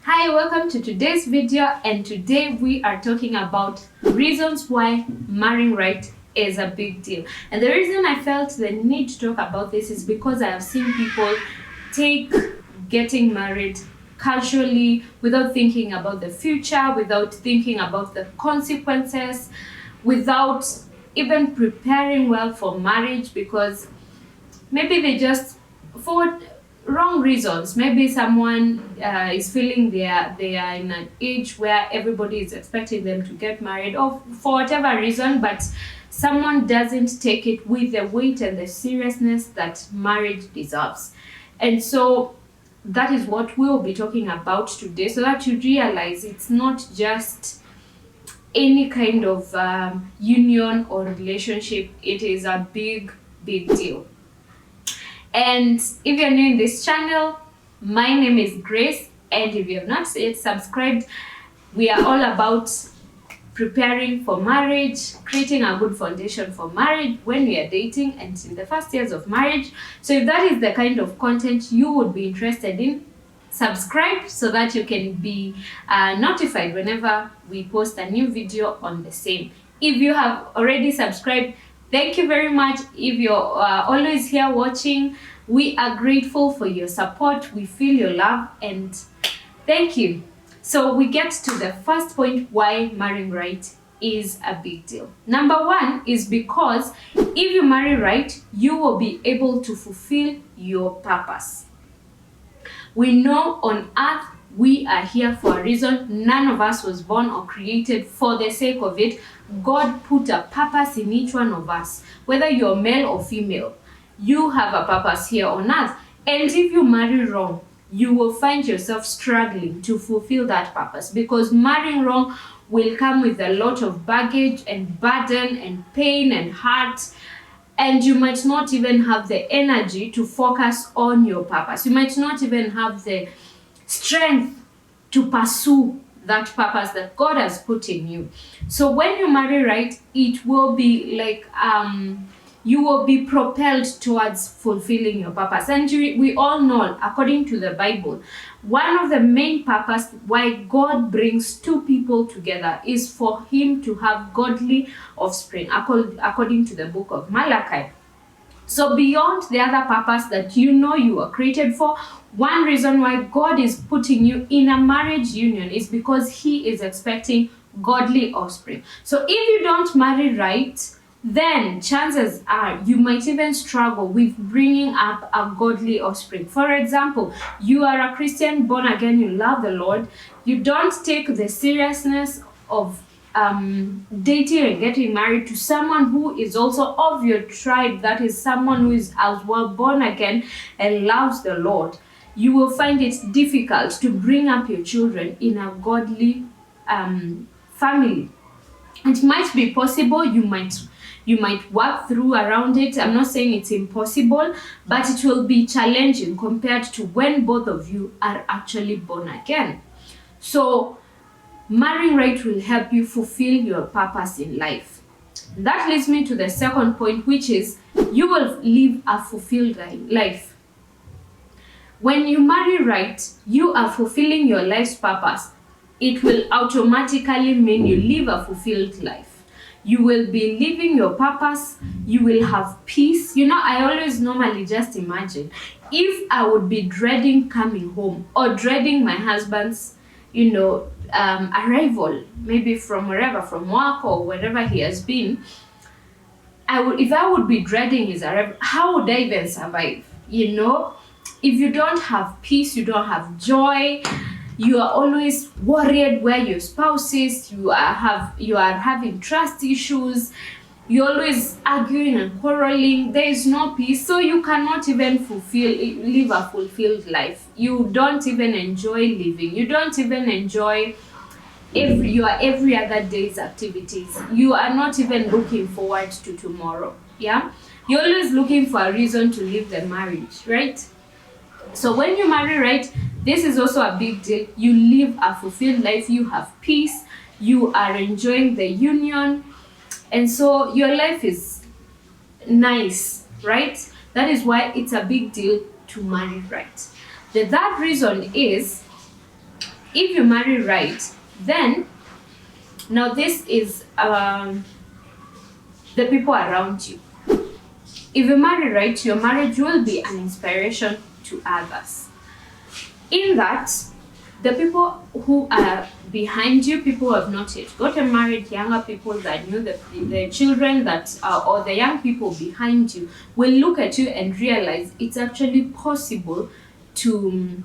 Hi, welcome to today's video, and today we are talking about reasons why marrying right is a big deal. And the reason I felt the need to talk about this is because I have seen people take getting married casually without thinking about the future, without thinking about the consequences, without even preparing well for marriage, because maybe they just, for wrong reasons, maybe someone is feeling they are in an age where everybody is expecting them to get married, or for whatever reason, but someone doesn't take it with the weight and the seriousness that marriage deserves. And so that is what we'll be talking about today, so that you realize it's not just any kind of union or relationship. It is a big deal. And if you're new in this channel, my name is Grace, and if you have not yet subscribed, we are all about preparing for marriage, creating a good foundation for marriage when we are dating and in the first years of marriage. So if that is the kind of content you would be interested in, subscribe so that you can be notified whenever we post a new video on the same. If you have already subscribed, thank you very much. If you're always here watching, we are grateful for your support. We feel your love, and thank you. So we get to the first point why marrying right is a big deal. Number one is because if you marry right, you will be able to fulfill your purpose. We know on earth we are here for a reason. None of us was born or created for the sake of it. God put a purpose in each one of us. Whether you're male or female, you have a purpose here on earth. And if you marry wrong, you will find yourself struggling to fulfill that purpose, because marrying wrong will come with a lot of baggage and burden and pain and hurt. And you might not even have the energy to focus on your purpose. You might not even have the strength to pursue that purpose that God has put in you. So when you marry right, it will be like you will be propelled towards fulfilling your purpose. And we all know, according to the Bible, one of the main purpose why God brings two people together is for him to have godly offspring, according to the book of Malachi. So beyond the other purpose that you know you were created for, one reason why God is putting you in a marriage union is because he is expecting godly offspring. So if you don't marry right, then chances are you might even struggle with bringing up a godly offspring. For example, you are a Christian, born again, you love the Lord, you don't take the seriousness of dating and getting married to someone who is also of your tribe, that is someone who is as well born again and loves the Lord, you will find it difficult to bring up your children in a godly family. It might be possible, you might work through around it. I'm not saying it's impossible, but it will be challenging compared to when both of you are actually born again. So marrying right will help you fulfill your purpose in life. That leads me to the second point, which is you will live a fulfilled life. When you marry right, you are fulfilling your life's purpose. It will automatically mean you live a fulfilled life. You will be living your purpose. You will have peace. You know, I always normally just imagine if I would be dreading coming home or dreading my husband's, arrival, maybe from wherever, from work or wherever he has been. If I would be dreading his arrival, how would I even survive? If you don't have peace, you don't have joy. You are always worried where your spouse is. You are having trust issues. You're always arguing and quarreling. There is no peace, so you cannot even live a fulfilled life. You don't even enjoy living. You don't even enjoy your every other day's activities. You are not even looking forward to tomorrow. Yeah, you're always looking for a reason to leave the marriage, right? So when you marry right, this is also a big deal. You live a fulfilled life. You have peace. You are enjoying the union. And so your life is nice, right? That is why it's a big deal to marry right. The third reason is if you marry right, then now this is the people around you. If you marry right, your marriage will be an inspiration to others. In that, the people who are behind you, people who have not yet gotten married, younger people that knew the children that or the young people behind you will look at you and realize it's actually possible to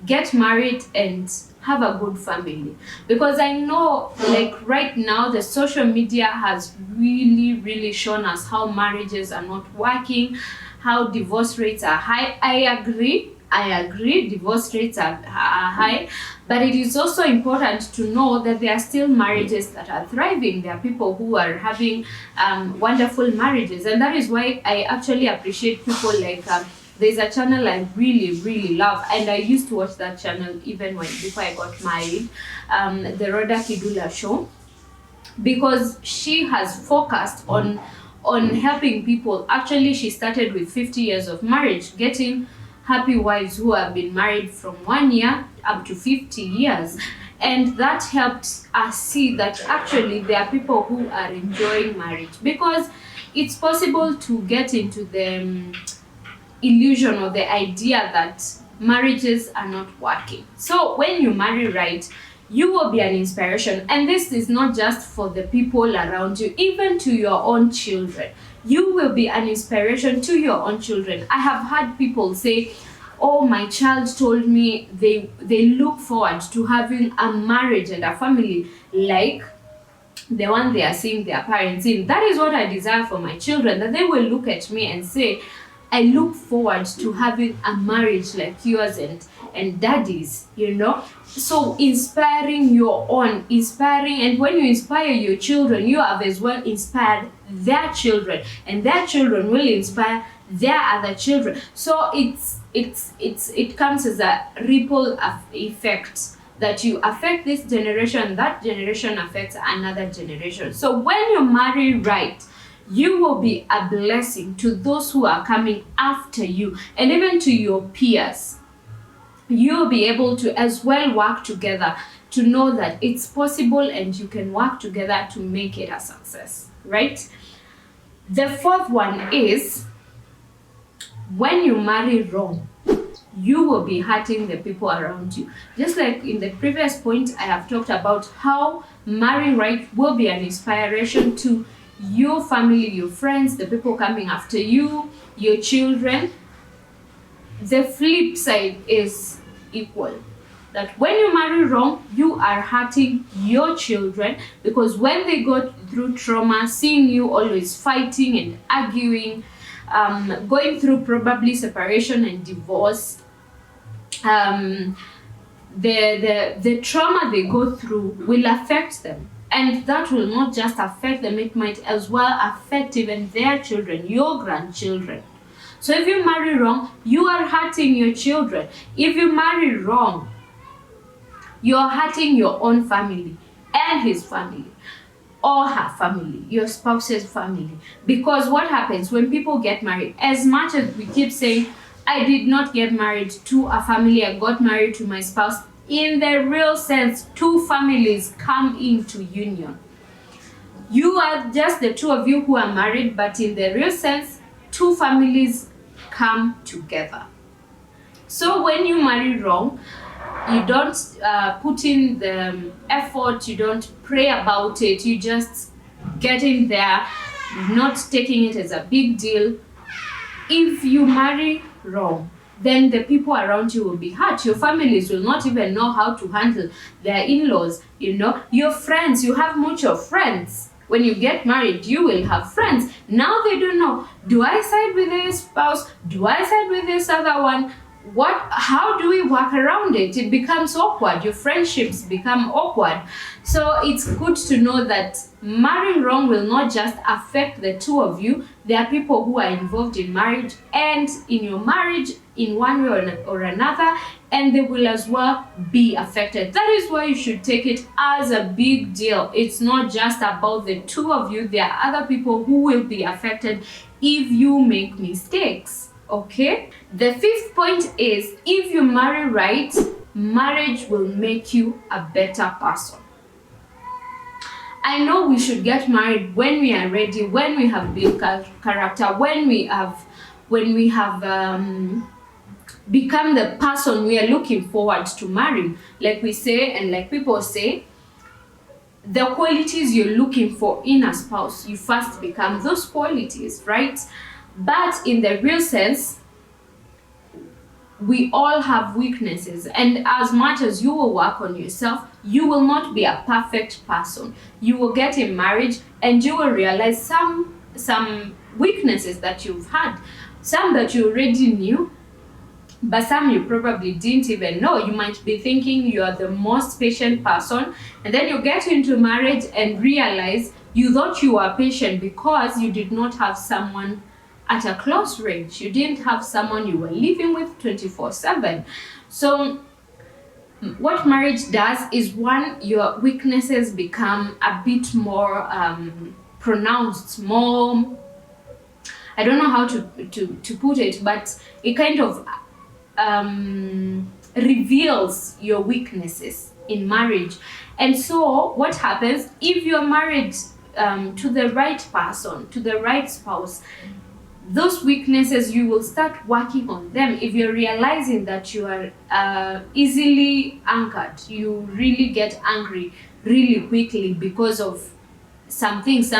get married and have a good family. Because I know, like right now, the social media has really shown us how marriages are not working, how divorce rates are high. I agree, divorce rates are high, but it is also important to know that there are still marriages that are thriving. There are people who are having wonderful marriages, and that is why I actually appreciate people like there's a channel I really love, and I used to watch that channel even before I got married, the Rhoda Kidula Show, because she has focused on helping people. Actually, she started with 50 years of marriage, getting happy wives who have been married from 1 year up to 50 years. And that helped us see that actually there are people who are enjoying marriage, because it's possible to get into the illusion or the idea that marriages are not working. So when you marry right, you will be an inspiration. And this is not just for the people around you, even to your own children. You will be an inspiration to your own children. I have had people say, oh, my child told me they look forward to having a marriage and a family like the one they are seeing their parents in. That is what I desire for my children, that they will look at me and say, I look forward to having a marriage like yours and daddy's, you know. So inspiring your own, and when you inspire your children, you have as well inspired their children, and their children will inspire their other children. So it comes as a ripple effect, that you affect this generation, that generation affects another generation. So when you marry right, you will be a blessing to those who are coming after you, and even to your peers. You'll be able to as well work together to know that it's possible, and you can work together to make it a success, right? The fourth one is, when you marry wrong, you will be hurting the people around you. Just like in the previous point, I have talked about how marrying right will be an inspiration to your family, your friends, the people coming after you, your children. The flip side is equal, that when you marry wrong, you are hurting your children, because when they go through trauma, seeing you always fighting and arguing, going through probably separation and divorce, the trauma they go through will affect them. And that will not just affect them, it might as well affect even their children, your grandchildren. So if you marry wrong, you are hurting your children. If you marry wrong, you are hurting your own family and his family, or her family, your spouse's family. Because what happens when people get married, as much as we keep saying, I did not get married to a family, I got married to my spouse, in the real sense, two families come into union. You are just the two of you who are married, but in the real sense, two families come together. So when you marry wrong, you don't put in the effort, you don't pray about it, you just get in there, not taking it as a big deal. If you marry wrong, then the people around you will be hurt. Your families will not even know how to handle their in-laws, you know. Your friends, you have mutual friends. When you get married, you will have friends. Now they don't know, do I side with this spouse? Do I side with this other one? How do we work around it? It becomes awkward. Your friendships become awkward. So it's good to know that marrying wrong will not just affect the two of you. There are people who are involved in marriage and in your marriage in one way or another, and they will as well be affected. That is why you should take it as a big deal. It's not just about the two of you. There are other people who will be affected if you make mistakes. Okay? The fifth point is, if you marry right, marriage will make you a better person. I know we should get married when we are ready, when we have built character, when we have become the person we are looking forward to marrying. Like we say, and like people say, the qualities you're looking for in a spouse, you first become those qualities, right? But in the real sense, we all have weaknesses, and as much as you will work on yourself, you will not be a perfect person. You will get in marriage and you will realize some weaknesses that you've had, some that you already knew, but some you probably didn't even know. You might be thinking you are the most patient person, and then you get into marriage and realize you thought you were patient because you did not have someone at a close range. You didn't have someone you were living with 24/7. So what marriage does is, one, your weaknesses become a bit more pronounced, more, I don't know how to put it, but it kind of reveals your weaknesses in marriage. And so what happens if you're married to the right person, to the right spouse, those weaknesses, you will start working on them. If you're realizing that you are easily angered, you really get angry really quickly because of some things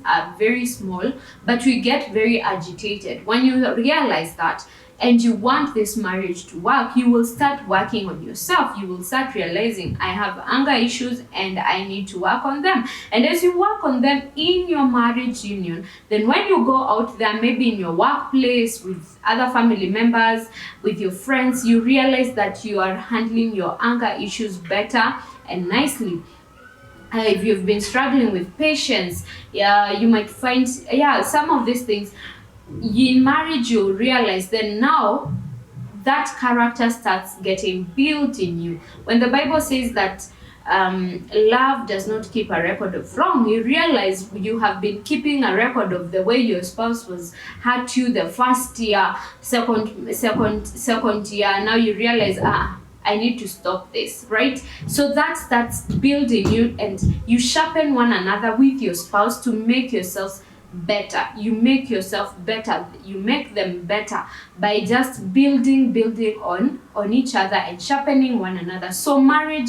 are very small, but we get very agitated. When you realize that and you want this marriage to work, you will start working on yourself. You will start realizing, I have anger issues and I need to work on them. And as you work on them in your marriage union, then when you go out there, maybe in your workplace, with other family members, with your friends, you realize that you are handling your anger issues better and nicely. If you've been struggling with patience, you might find some of these things in marriage, you'll realize then now that character starts getting built in you. When the Bible says that love does not keep a record of wrong, you realize you have been keeping a record of the way your spouse was hurt you the first year, second year. Now you realize, I need to stop this, right? So that starts building you, and you sharpen one another with your spouse to make yourselves better. You make yourself better, you make them better by just building on each other and sharpening one another. So marrying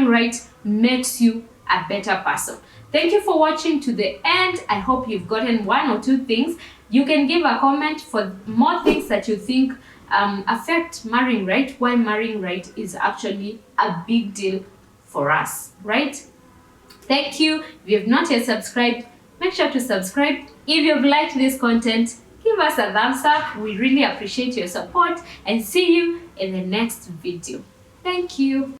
right makes you a better person. Thank you for watching to the end. I hope you've gotten one or two things. You can give a comment for more things that you think affect marrying right, why marrying right is actually a big deal for us, right? Thank you. If you have not yet subscribed, make sure to subscribe. If you've liked this content, give us a thumbs up. We really appreciate your support, and see you in the next video. Thank you.